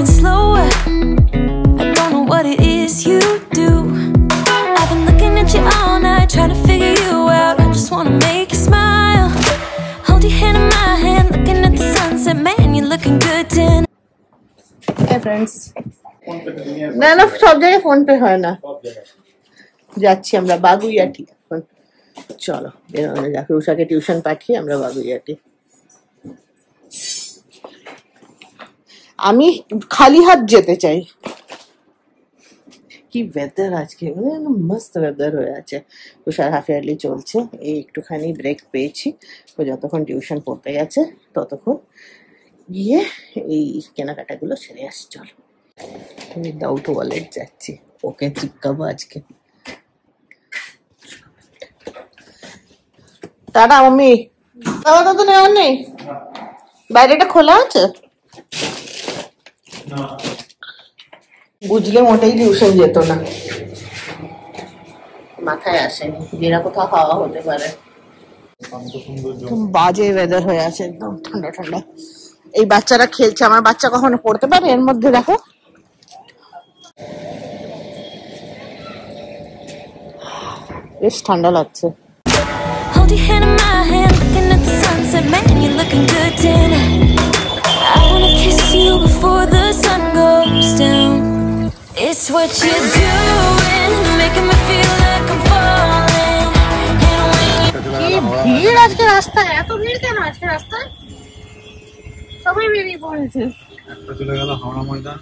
moving slower. I don't know what it is you do. I've been looking at you all night, trying to figure you out. I just wanna make you smile. Hold your hand in my hand, looking at the sunset. Man, you're looking good tonight. Hey friends. না না সব জায়গায় phone pay হয় না। যাচ্ছি আমরা বাগুইয়াটি এখন। চলো বেরোনো যাক, রুষাকে টিউশন পাঠিয়ে আমরা বাগুইয়াটি। আমি খালি হাত যেতে চাই। কি ওয়েদার আজকে, মস্ত ওয়েদার হয়ে আছে। রুষার হাফ ইয়ারলি চলছে, এই একটুখানি ব্রেক পেয়েছি। ও যতক্ষণ টিউশন পড়তে গেছে ততক্ষণ গিয়ে এই কেনাকাটাগুলো সেরে আসি। চলো উইদাউট ওয়ালেট যাচ্ছি, ওকে চিপকাবো আজকে। Tata mummy. খাওয়া তো নেওয়ার নেই, বাইরেটা খোলা আছে। বুঝলে মোটেই টিউশন যেত না, মাথায় আসেনি যেটা কোথাও খাওয়া হতে পারে। বাজে ওয়েদার হয়ে আছে, একদম ঠান্ডা ঠান্ডা। এই বাচ্চারা খেলছে, আমার বাচ্চা কখনো পড়তে পারে এর মধ্যে? দেখো বেশ ঠান্ডা লাগছে। Hold your hand in my hand, looking at the sunset. Man, you're looking good tonight. I wanna kiss you before the sun goes down. It's what you're doing, it's making me feel like I'm falling. কি ভিড় আজকে রাস্তায়, এত ভিড় কেন আজকে রাস্তায়? সবাই বেরিয়ে পড়েছে। একটা চলে গেল Howrah Maidan.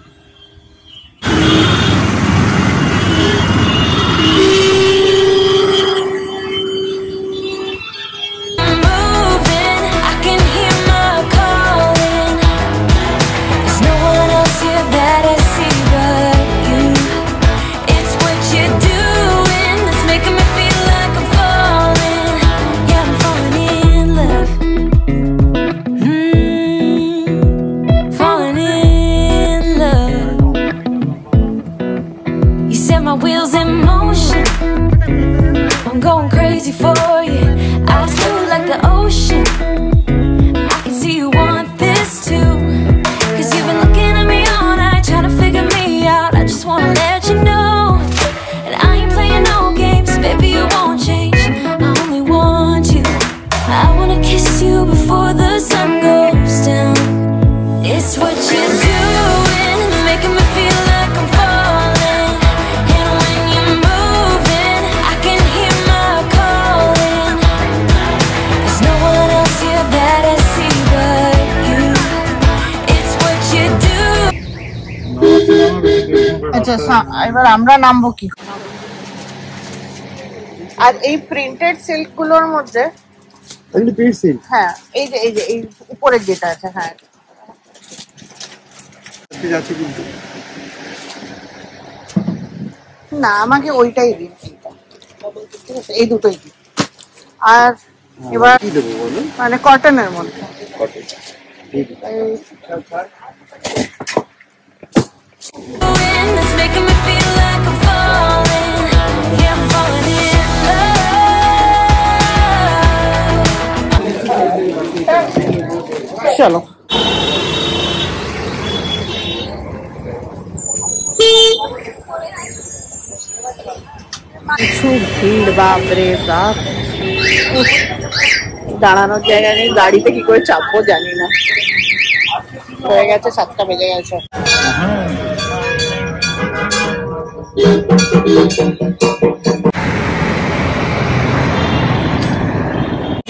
My wheels in motion, I'm going crazy for you. Eyes blue like the ocean, I can see you want this too. Cause you've been looking at me all night, trying to figure me out. I just wanna let you know, and I ain't playing no games, baby you won't change. I only want you, I wanna kiss you before the sun goes down. It's what you're doing, it's making me feel like I'm falling. আচ্ছা এবার আমরা নামবো কি? আর এই printed silk গুলোর মধ্যে হ্যাঁ এই যে এই উপরের যেটা আছে, হ্যাঁ না আমাকে ওইটাই দিন, এই দুটোই দিন। আর এবার মানে কটনের মধ্যে It's making me feel like I'm falling. Yeah, I'm falling in love. চলো প্রচুর ভিড়, বাপরে বাপ। দাঁড়ানোর জায়গা নেই, গাড়িতে কি করে চাপবো জানি না। হয়ে গেছে 7টা বেজে গেছে।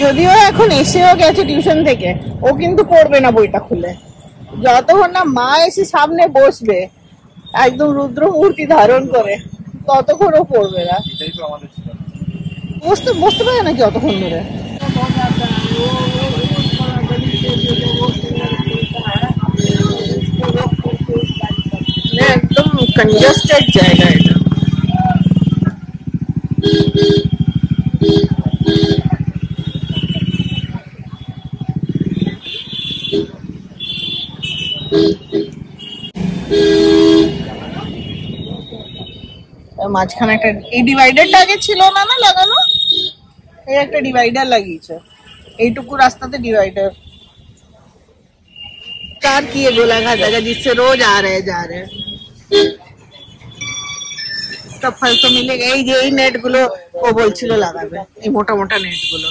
যদিও এখন এসেও গেছে টিউশন থেকে, ও কিন্তু পড়বে না বইটা খুলে। যতক্ষণ না মা এসে সামনে বসবে একদম রুদ্র মূর্তি ধারণ করে, ততক্ষণ ও পড়বে না। বসতে পারে নাকি অতক্ষণ ধরে? একদম কনজেস্টেড জায়গা এটা। মাঝখানে একটা এই ডিভাইডারটা আগে ছিল না না লাগানো, এই একটা ডিভাইডার লাগিয়েছে, এইটুকু রাস্তাতে ডিভাইডার। कार की ये गोलाघाट जगह जिससे रोज आ रहे जा रहे सब फल तो मिलेगा। এই নেট গুলো ও বলছিল লাগাবে, এই মোটা মোটা নেট গুলো।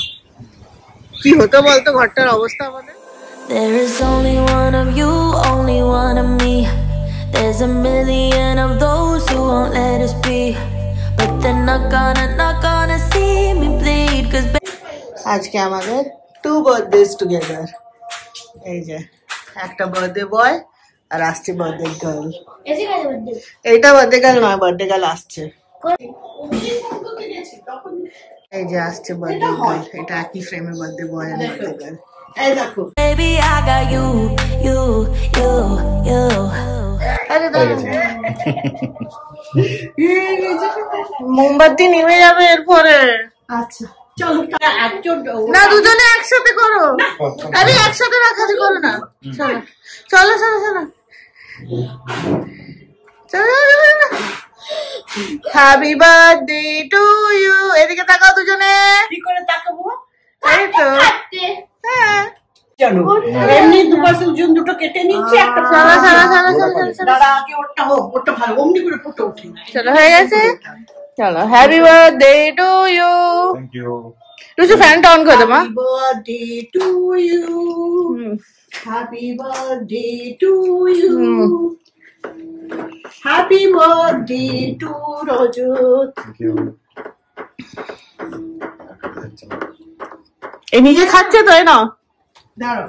কি হতো বলতো ঘরটার অবস্থা আমাদের? There is only one of you, only one of me. There's a million of those who won't let us be, but they're not gonna see me bleed, 'cause আজকে আমাদের 2 বার্থডেজ টুগেদার। এই যে একটা বার্থডে বয় আর আসছে birthday girl. এইটা birthday girl নয়, birthday girl আসছে। এই যে আসছে বার্থডে গার্ল, এটা একই ফ্রেমে বার্থডে বয় আর বার্থডে গার্ল। এই দেখো baby I got you. আরে মোমবাতি নিভে যাবে এরপরে। আচ্ছা চলো না, দুজনে একসাথে করো। আরে একসাথে রাখাতে করো না। চলো চলো চলো চলো চলো। Happy birthday to you. এদিকে তাকাও দুজনে। কি করে তাকাবো? এই তো হ্যাঁ চলো এমনি দুবার সুজন দুটো কেটে নিচ্ছি একটা। চলো চলো চলো চলো দাদা আগে ওটা হোক, ওটা ভালো অমনি করে ফটো উঠে। চলো হয়ে গেছে, চলো happy birthday to you. Thank you. তুই ফ্যানটা অন করে দে মা। Happy birthday to you, happy birthday to you, happy birthday to Rajat. Thank you. এই নিজে খাচ্ছে তো, না দাঁড়াও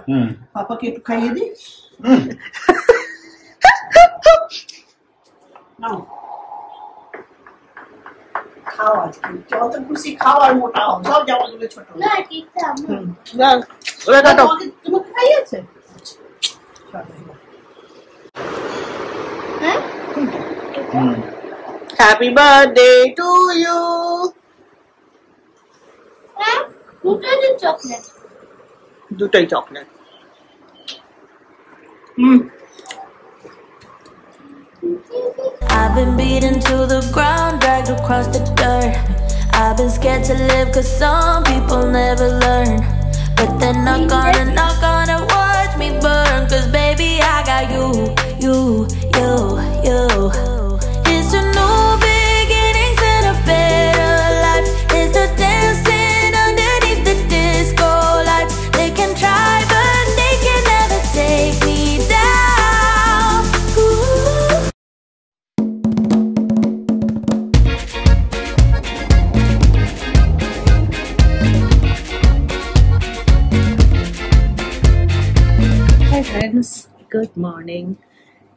পাপাকে একটু খাইয়ে দিই। খাও আজকে যত খুশি খাও আর মোটা হও, সব জামাগুলো ছোট। তোমাকে খাইয়েছে? Happy birthday to you. দুটোই chocolate. I've been beaten to the ground, dragged across the dirt. I've been scared to live 'cause some people never learn, but they're not gonna watch me burn, 'cause baby I got you. It's a new beginnings and a better life. It's the dancing underneath the disco lights. They can try but they can never take me down. Ooh. Hi friends, good morning,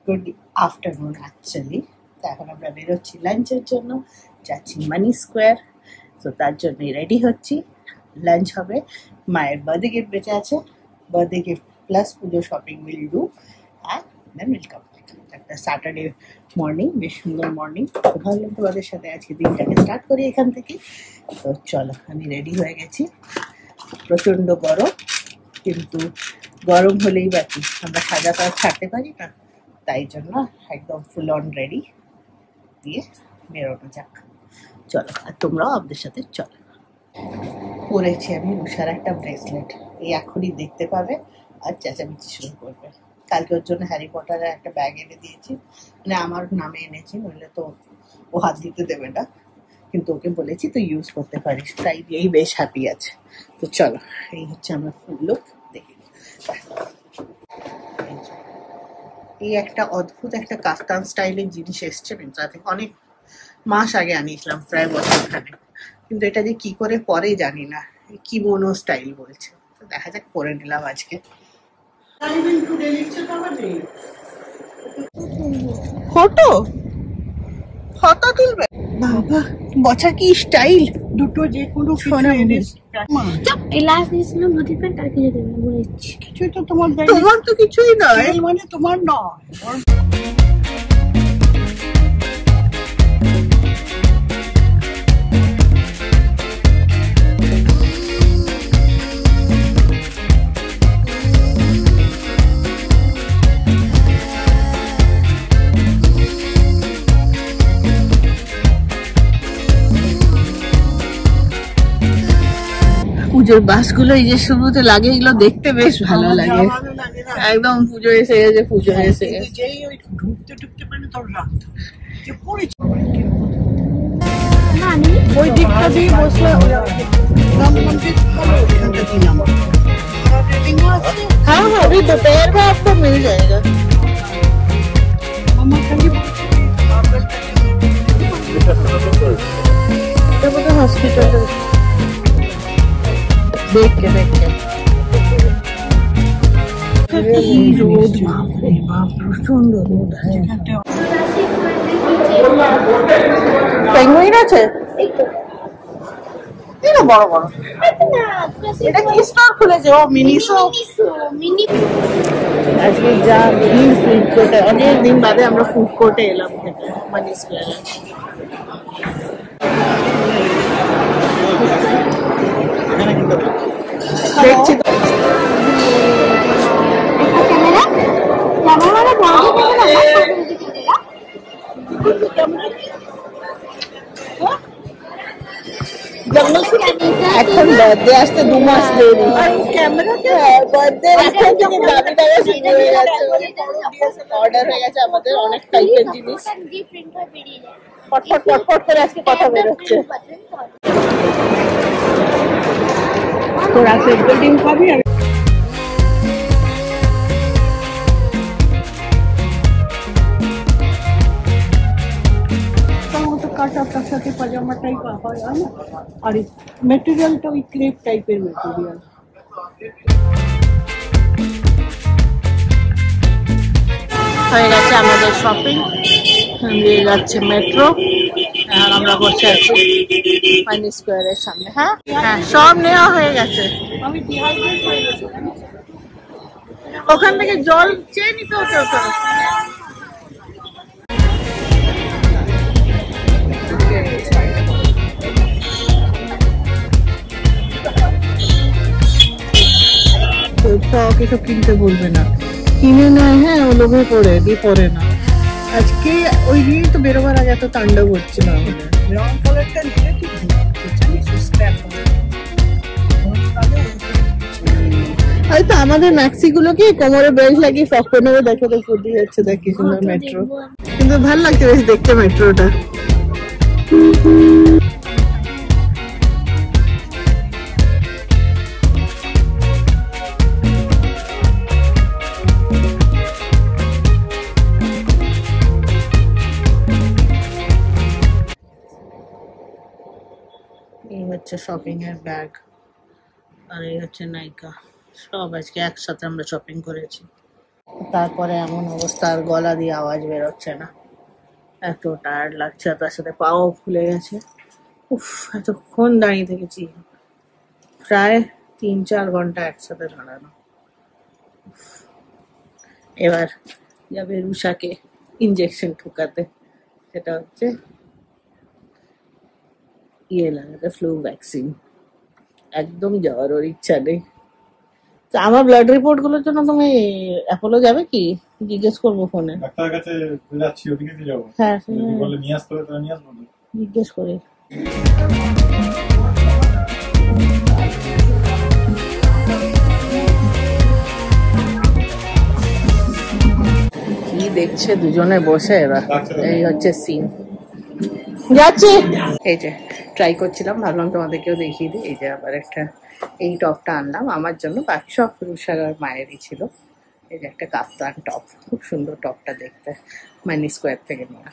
good afternoon actually. এখন আমরা বেরোচ্ছি লাঞ্চের জন্য, যাচ্ছি মানি square. তো তার জন্যই ready হচ্ছি। লাঞ্চ হবে, মায়ের বার্থডে গিফট বেঁচে আছে, birthday gift plus pujo shopping will do and then will come back. একটা স্যাটারডে মর্নিং, বেশ সুন্দর মর্নিং। তো ভাবলাম তোমাদের সাথে আজকে দিনটাকে স্টার্ট করি এখান থেকে। তো চলো আমি রেডি হয়ে গেছি। প্রচণ্ড গরম, কিন্তু গরম হলেই বাকি, আমরা সাজা তো আর ছাড়তে পারি না, তাই জন্য একদম ফুল অন রেডি দিয়ে বেরোনো যাক। চলো আর তোমরাও আমাদের সাথে চলো। পরেছি আমি উষার একটা ব্রেসলেট, এই এখনই দেখতে পাবে আর চেঁচামেচি শুরু করবে। কালকে ওর জন্য হ্যারি পটারের একটা ব্যাগ এনে দিয়েছি, মানে আমার নামে এনেছি, নইলে তো ও হাত দিতে দেবে না, কিন্তু ওকে বলেছি তো ইউজ করতে পারিস, তাই দিয়েই বেশ হ্যাপি আছে। তো চলো, এই হচ্ছে আমার ফুল লুক। দেখি এই একটা অদ্ভুত একটা কাফতান স্টাইলের জিনিস এসছে মিন্ত্রা থেকে, অনেক মাস আগে আনিয়েছিলাম, প্রায় বছরখানে, কিন্তু এটা যে কি করে পরে জানি না, কি মনো স্টাইল বলছে। তো দেখা যাক, পরে নিলাম আজকে। ফটো ফটো তুলবে বাবা, বছর কি স্টাইল, দুটো যে কোনো কিছুই তো তোমার তো কিছুই নয়, মানে তোমার নয়। পুজোর বাসগুলো এই যে শুরুতে লাগে, এগুলো দেখতে বেশ ভালো লাগে। একদম পুজো এসে গেছে, পুজো এসে গেছে। যেই ওই ঢুকতে ঢুকতে পারে তোর রাখতো যে পড়েছে ওই দিকটা দিয়ে বসলে हाँ हाँ अभी दोपहर में आपको मिल जाएगा। हॉस्पिटल देख के रोड প্রচন্ড রোদ है। পেঙ্গুইন আছে এটা বড় বড়, এটা কি স্টোর খুলেছে? ও মিনিসো। আজকে যা ভিড় ফুড কোর্টে, অনেক দিন বাদে আমরা ফুড কোর্টে এলাম খেতে মানি স্কোয়ারে। দেখছি তো এখন বার্থডে আসতে 2 মাস দেরি। বার্থডে এখন থেকে দামি দামি শুরু হয়ে গেছে, অর্ডার হয়ে গেছে আমাদের অনেক টাইপের জিনিস। ফটফট ফটফট করে আজকে কথা বেরোচ্ছে। তোরা সেগুলো ডিম খাবি? কাটার সাথে পাজামা টাইপ হয় আর মেটেরিয়ালটা ওই ক্রেপ টাইপের মেটেরিয়াল। হয়ে গেছে আমাদের শপিং, দিয়ে যাচ্ছে মেট্রো। আর আমরা বসে আছি মানি স্কোয়ারের সামনে। হ্যাঁ হ্যাঁ সব নেওয়া হয়ে গেছে। আমি ডিহাইড্রেট হয়ে গেছি, ওখান থেকে জল চেয়ে নিতে হতো ওটা। কিছু কিনতে বলবে না, কিনে নেয়। হ্যাঁ ও লোভে পড়ে দিয়ে পড়ে না। আজকে ওই দিনই তো বেরোবার আগে এত তাণ্ডব হচ্ছিল আমাদের। ব্রাউন কালারটা নিলে ঠিক জানিস স্ক্র্যাপ হয়তো আমাদের ম্যাক্সি গুলোকে কোমরে বেল্ট লাগিয়ে ফক করে নেবে। দেখো তো ফুটি যাচ্ছে, দেখ কি সুন্দর মেট্রো। কিন্তু ভালো লাগছে বেশ দেখতে মেট্রোটা। এই হচ্ছে শপিং এর ব্যাগ, আর এই হচ্ছে নাইকা। সব আজকে একসাথে আমরা শপিং করেছি। তারপরে এমন অবস্থা, আর গলা দিয়ে আওয়াজ বেরোচ্ছে না, এত টায়ার্ড লাগছে। তার সাথে পাও ফুলে গেছে। উফ এতক্ষণ দাঁড়িয়ে থেকেছি, প্রায় 3-4 ঘন্টা একসাথে দাঁড়ানো। এবার যাবে রুষাকে ইনজেকশন ঠুকাতে, সেটা হচ্ছে লাগাতে, ফ্লু ভ্যাকসিন। একদম যাওয়ার ওর ইচ্ছা নেই। আমার ব্লাড রিপোর্ট গুলোর জন্য তুমি অ্যাপোলো যাবে কি? জিজ্ঞেস করবো ফোনে। ডাক্তারের কাছে যাচ্ছি, ওদিকে দিয়ে যাবো। হ্যাঁ যদি বলে নিয়ে আসতে হবে তাহলে নিয়ে আসবো, জিজ্ঞেস করে। কি দেখছে দুজনে বসে এরা। এই হচ্ছে সিন। যাচ্ছি। এই যে ট্রাই করছিলাম, ভাবলাম তোমাদেরকেও দেখিয়ে দিই। এই যে আবার একটা এই টপটা আনলাম আমার জন্য, বাকি সব রুষার আর মায়েরই ছিল। এই যে একটা কাফতান টপ, খুব সুন্দর টপটা দেখতে, মানি স্কোয়ার থেকে নেওয়া।